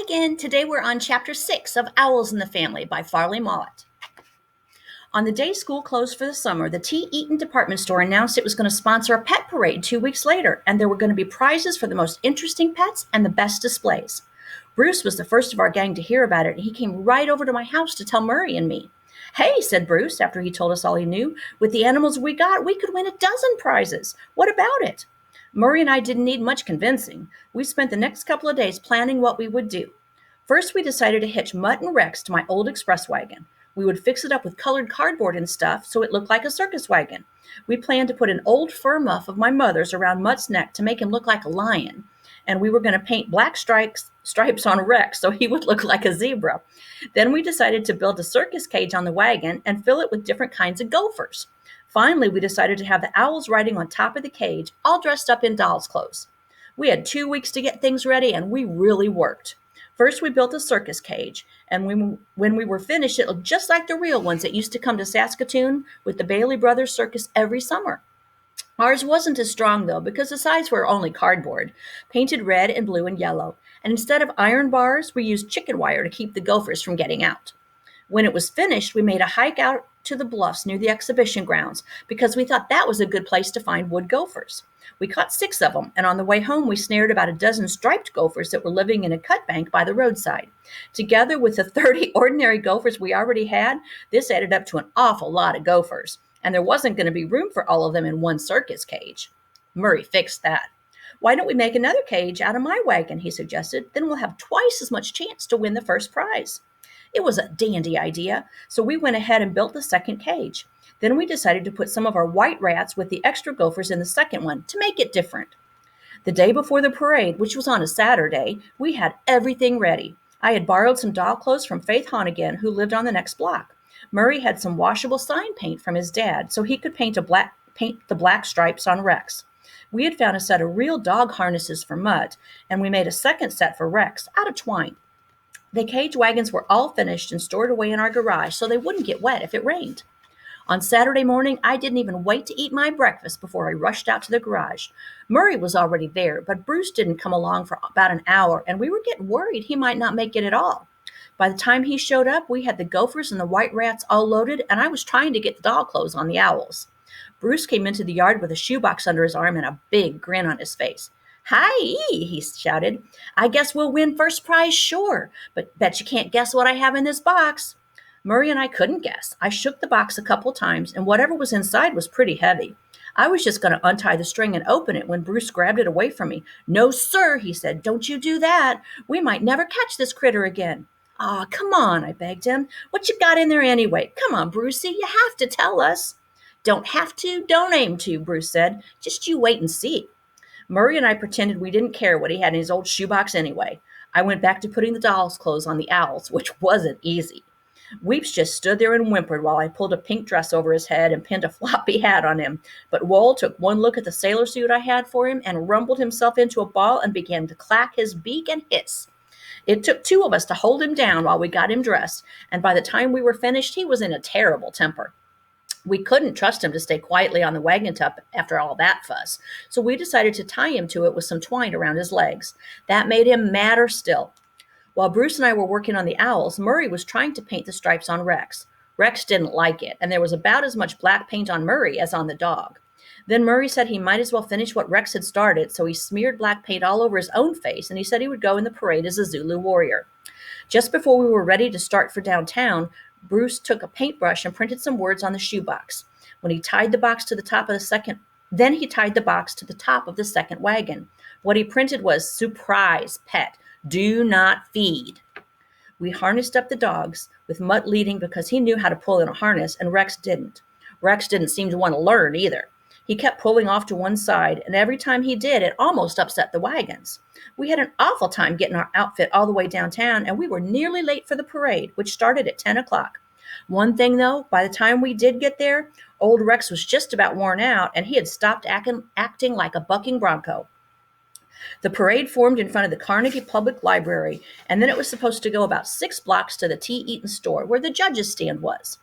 Hi again. Today we're on Chapter 6 of Owls in the Family by Farley Mollett. On the day school closed for the summer, the T. Eaton department store announced it was going to sponsor a pet parade 2 weeks later, and there were going to be prizes for the most interesting pets and the best displays. Bruce was the first of our gang to hear about it, and he came right over to my house to tell Murray and me. Hey, said Bruce, after he told us all he knew, with the animals we got, we could win a dozen prizes. What about it? Murray and I didn't need much convincing. We spent the next couple of days planning what we would do. First, we decided to hitch Mutt and Rex to my old express wagon. We would fix it up with colored cardboard and stuff so it looked like a circus wagon. We planned to put an old fur muff of my mother's around Mutt's neck to make him look like a lion. And we were going to paint black stripes on Rex so he would look like a zebra. Then we decided to build a circus cage on the wagon and fill it with different kinds of gophers. Finally, we decided to have the owls riding on top of the cage, all dressed up in doll's clothes. We had 2 weeks to get things ready, and we really worked. First, we built a circus cage, and when we were finished, it looked just like the real ones that used to come to Saskatoon with the Bailey Brothers Circus every summer. Ours wasn't as strong, though, because the sides were only cardboard, painted red and blue and yellow, and instead of iron bars, we used chicken wire to keep the gophers from getting out. When it was finished, we made a hike out to the bluffs near the exhibition grounds because we thought that was a good place to find wood gophers. We caught 6 of them, and on the way home, we snared about a dozen striped gophers that were living in a cut bank by the roadside. Together with the 30 ordinary gophers we already had, this added up to an awful lot of gophers, and there wasn't going to be room for all of them in one circus cage. Murray fixed that. Why don't we make another cage out of my wagon, he suggested. Then we'll have twice as much chance to win the first prize. It was a dandy idea, so we went ahead and built the second cage. Then we decided to put some of our white rats with the extra gophers in the second one to make it different. The day before the parade, which was on a Saturday, we had everything ready. I had borrowed some doll clothes from Faith Honnigan, who lived on the next block. Murray had some washable sign paint from his dad, so he could paint the black stripes on Rex. We had found a set of real dog harnesses for Mutt, and we made a second set for Rex out of twine. The cage wagons were all finished and stored away in our garage so they wouldn't get wet if it rained. On Saturday morning, I didn't even wait to eat my breakfast before I rushed out to the garage. Murray was already there, but Bruce didn't come along for about an hour, and we were getting worried he might not make it at all. By the time he showed up, we had the gophers and the white rats all loaded, and I was trying to get the doll clothes on the owls. Bruce came into the yard with a shoebox under his arm and a big grin on his face. Hi, he shouted. I guess we'll win first prize, sure, but bet you can't guess what I have in this box. Murray and I couldn't guess. I shook the box a couple times, and whatever was inside was pretty heavy. I was just going to untie the string and open it when Bruce grabbed it away from me. No, sir, he said. Don't you do that. We might never catch this critter again. Aw, come on, I begged him. What you got in there anyway? Come on, Brucey, you have to tell us. Don't have to, don't aim to, Bruce said. Just you wait and see. Murray and I pretended we didn't care what he had in his old shoebox anyway. I went back to putting the doll's clothes on the owls, which wasn't easy. Weeps just stood there and whimpered while I pulled a pink dress over his head and pinned a floppy hat on him. But Wool took one look at the sailor suit I had for him and rumbled himself into a ball and began to clack his beak and hiss. It took 2 of us to hold him down while we got him dressed, and by the time we were finished, he was in a terrible temper. We couldn't trust him to stay quietly on the wagon top after all that fuss, so we decided to tie him to it with some twine around his legs. That made him madder still. While Bruce and I were working on the owls, Murray was trying to paint the stripes on Rex. Rex didn't like it, and there was about as much black paint on Murray as on the dog. Then Murray said he might as well finish what Rex had started, so he smeared black paint all over his own face, and he said he would go in the parade as a Zulu warrior. Just before we were ready to start for downtown, Bruce took a paintbrush and printed some words on the shoebox. When he tied the box to the top of the second, then he tied the box to the top of the second wagon. What he printed was, "Surprise, pet. Do not feed." We harnessed up the dogs, with Mutt leading because he knew how to pull in a harness, and Rex didn't. Rex didn't seem to want to learn either. He kept pulling off to one side, and every time he did, it almost upset the wagons. We had an awful time getting our outfit all the way downtown, and we were nearly late for the parade, which started at 10 o'clock. One thing, though, by the time we did get there, old Rex was just about worn out, and he had stopped acting like a bucking bronco. The parade formed in front of the Carnegie Public Library, and then it was supposed to go about 6 blocks to the T. Eaton store, where the judge's stand was.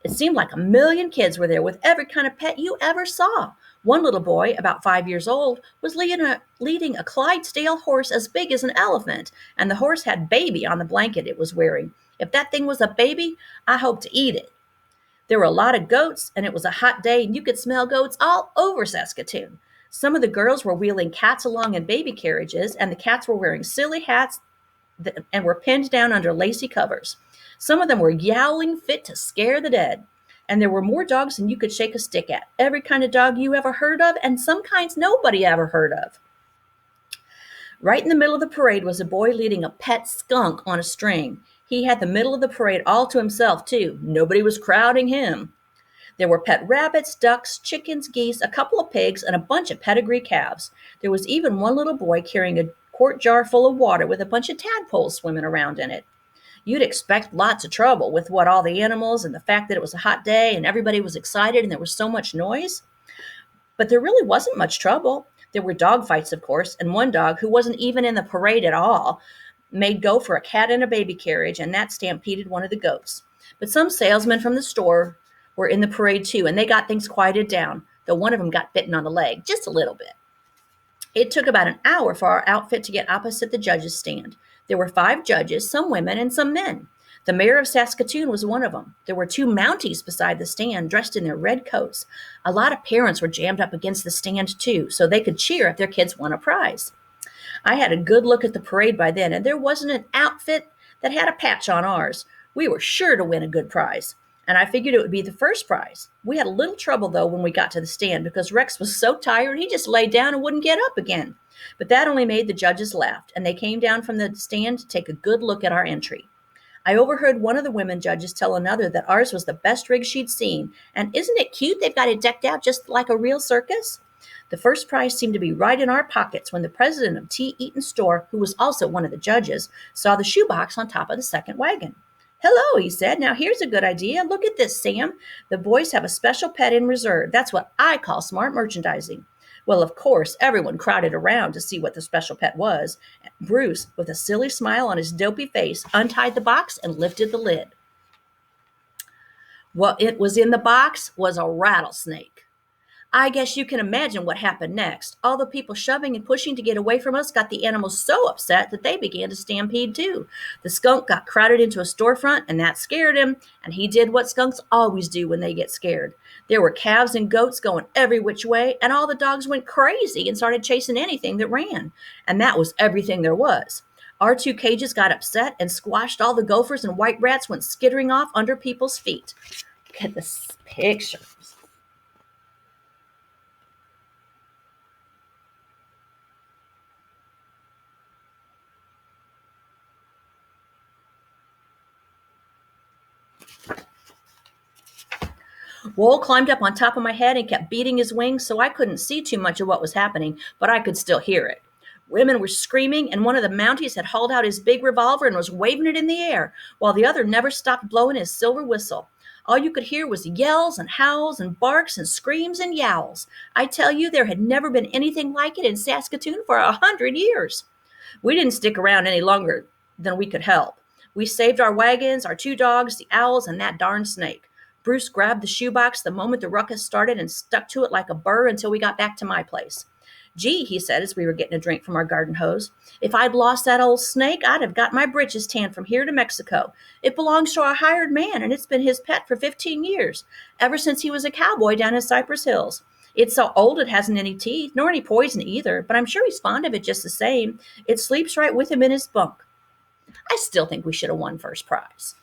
It seemed like a million kids were there with every kind of pet you ever saw. One little boy, about 5 years old, was leading a Clydesdale horse as big as an elephant, and the horse had baby on the blanket it was wearing. If that thing was a baby, I hope to eat it. There were a lot of goats, and it was a hot day, and you could smell goats all over Saskatoon. Some of the girls were wheeling cats along in baby carriages, and the cats were wearing silly hats and were pinned down under lacy covers. Some of them were yowling fit to scare the dead. And there were more dogs than you could shake a stick at. Every kind of dog you ever heard of, and some kinds nobody ever heard of. Right in the middle of the parade was a boy leading a pet skunk on a string. He had the middle of the parade all to himself, too. Nobody was crowding him. There were pet rabbits, ducks, chickens, geese, a couple of pigs, and a bunch of pedigree calves. There was even one little boy carrying a quart jar full of water with a bunch of tadpoles swimming around in it. You'd expect lots of trouble with all the animals and the fact that it was a hot day and everybody was excited and there was so much noise. But there really wasn't much trouble. There were dog fights, of course, and one dog who wasn't even in the parade at all made go for a cat in a baby carriage, and that stampeded one of the goats. But some salesmen from the store were in the parade too, and they got things quieted down, though one of them got bitten on the leg, just a little bit. It took about an hour for our outfit to get opposite the judges' stand. There were 5 judges, some women and some men. The mayor of Saskatoon was one of them. There were 2 Mounties beside the stand, dressed in their red coats. A lot of parents were jammed up against the stand, too, so they could cheer if their kids won a prize. I had a good look at the parade by then, and there wasn't an outfit that had a patch on ours. We were sure to win a good prize, and I figured it would be the first prize. We had a little trouble, though, when we got to the stand, because Rex was so tired he just laid down and wouldn't get up again. But that only made the judges laugh, and they came down from the stand to take a good look at our entry. I overheard one of the women judges tell another that ours was the best rig she'd seen, and isn't it cute they've got it decked out just like a real circus? The first prize seemed to be right in our pockets when the president of T. Eaton Store, who was also one of the judges, saw the shoebox on top of the second wagon. "Hello," he said. "Now here's a good idea. Look at this, Sam. The boys have a special pet in reserve. That's what I call smart merchandising." Well, of course, everyone crowded around to see what the special pet was. Bruce, with a silly smile on his dopey face, untied the box and lifted the lid. What it was in the box was a rattlesnake. I guess you can imagine what happened next. All the people shoving and pushing to get away from us got the animals so upset that they began to stampede too. The skunk got crowded into a storefront, and that scared him, and he did what skunks always do when they get scared. There were calves and goats going every which way, and all the dogs went crazy and started chasing anything that ran. And that was everything there was. Our 2 cages got upset and squashed all the gophers, and white rats went skittering off under people's feet. Look at this picture. Wool climbed up on top of my head and kept beating his wings, so I couldn't see too much of what was happening, but I could still hear it. Women were screaming, and one of the Mounties had hauled out his big revolver and was waving it in the air, while the other never stopped blowing his silver whistle. All you could hear was yells and howls and barks and screams and yowls. I tell you, there had never been anything like it in Saskatoon for 100 years. We didn't stick around any longer than we could help. We saved our wagons, our 2 dogs, the owls, and that darn snake. Bruce grabbed the shoebox the moment the ruckus started and stuck to it like a burr until we got back to my place. "Gee," he said as we were getting a drink from our garden hose, "if I'd lost that old snake, I'd have got my britches tanned from here to Mexico. It belongs to our hired man, and it's been his pet for 15 years, ever since he was a cowboy down in Cypress Hills. It's so old it hasn't any teeth, nor any poison either, but I'm sure he's fond of it just the same. It sleeps right with him in his bunk." I still think we should have won first prize.